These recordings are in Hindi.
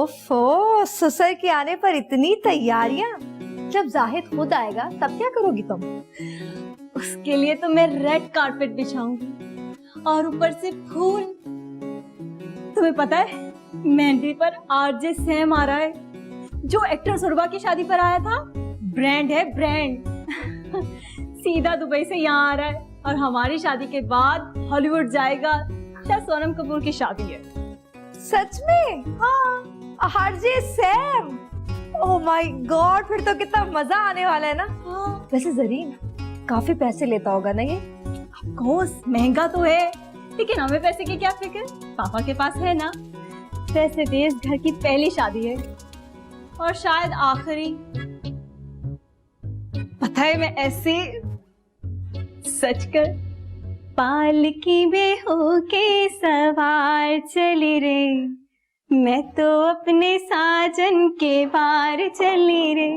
ओफो, ससुर के आने पर इतनी तैयारियां। जब जाहिद खुद आएगा तब क्या करोगी तुम? उसके लिए तो मैं रेड कारपेट बिछाऊंगी और ऊपर से फूल। तुम्हें पता है मेहंदी पर आरजे सैम आ रहा है, जो एक्टर सुरभा की शादी पर आया था। ब्रांड है ब्रांड। सीधा दुबई से यहाँ आ रहा है और हमारी शादी के बाद हॉलीवुड जाएगा। शायद सोनम कपूर की शादी है। सच में? हाँ, RJ Sam. Oh my God, फिर तो कितना मजा आने वाला है ना। हाँ। वैसे जरीन काफी पैसे लेता होगा ना ये? ऑफ कोर्स, महंगा तो है, लेकिन हमें पैसे की क्या फिक्र, पापा के पास है ना। वैसे भी इस घर की पहली शादी है और शायद आखिरी। पता है मैं ऐसे सच कर पालकी में होके सवार चली रे, मैं तो अपने साजन के पार चली रे।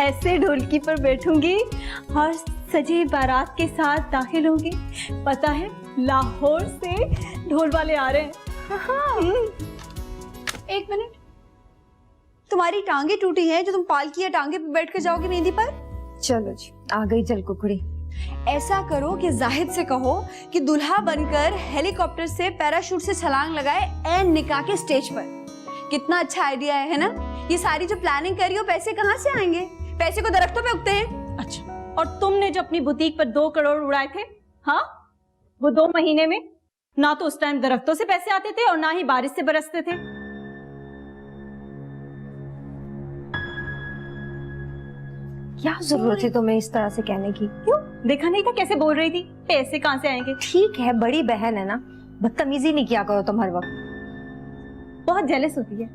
ऐसे ढोलकी पर बैठूंगी और सजी बारात के साथ दाखिल होंगी। पता है लाहौर से ढोल वाले आ रहे हैं। एक मिनट, तुम्हारी टांगे टूटी हैं जो तुम पालकी या टांगे पे बैठ कर जाओगी मेहंदी पर? चलो जी, आ गई जल कुकड़ी। ऐसा करो कि जाहिद से कहो कि दुल्हा बनकर हेलीकॉप्टर से पैराशूट से छलांग लगाए एन निकाह के स्टेज पर। कितना अच्छा आइडिया है ना? ये सारी जो प्लानिंग कर रही हो, पैसे कहाँ से आएंगे? पैसे को दरख्तों पे उगते हैं। अच्छा, और तुमने जो अपनी बुटीक पर 2 करोड़ उड़ाए थे, हाँ, वो 2 महीने में ना तो उस टाइम दरख्तों से पैसे आते थे और ना ही बारिश से बरसते थे। क्या जरूरत है तुम्हें इस तरह से कहने की? क्यों, देखा नहीं था कैसे बोल रही थी? पैसे कहाँ से आएंगे? ठीक है, बड़ी बहन है ना, बदतमीजी नहीं किया करो तुम हर वक्त। बहुत जेलस होती है।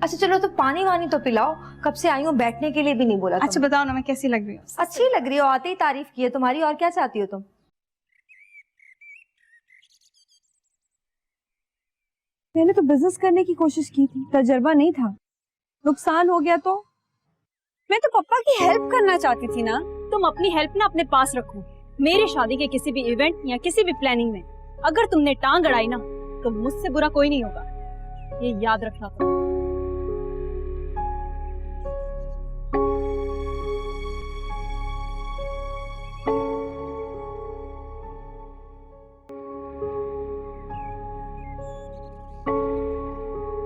अच्छा चलो, तो पानी वानी तो पिलाओ, कब से आई हूँ, बैठने के लिए भी नहीं बोला। अच्छा बताओ ना, मैं कैसी लग रही हूँ? अच्छी लग रही हो, आते ही तारीफ की है तुम्हारी। और क्या चाहती हो तुम? मैंने तो बिजनेस करने की कोशिश की थी, तजर्बा नहीं था, नुकसान हो गया। तो मैं तो पापा की हेल्प करना चाहती थी ना। तुम अपनी हेल्प ना अपने पास रखो। मेरी शादी के किसी भी इवेंट या किसी भी प्लानिंग में अगर तुमने टांग अड़ाई ना, तो मुझसे बुरा कोई नहीं होगा, ये याद रखना।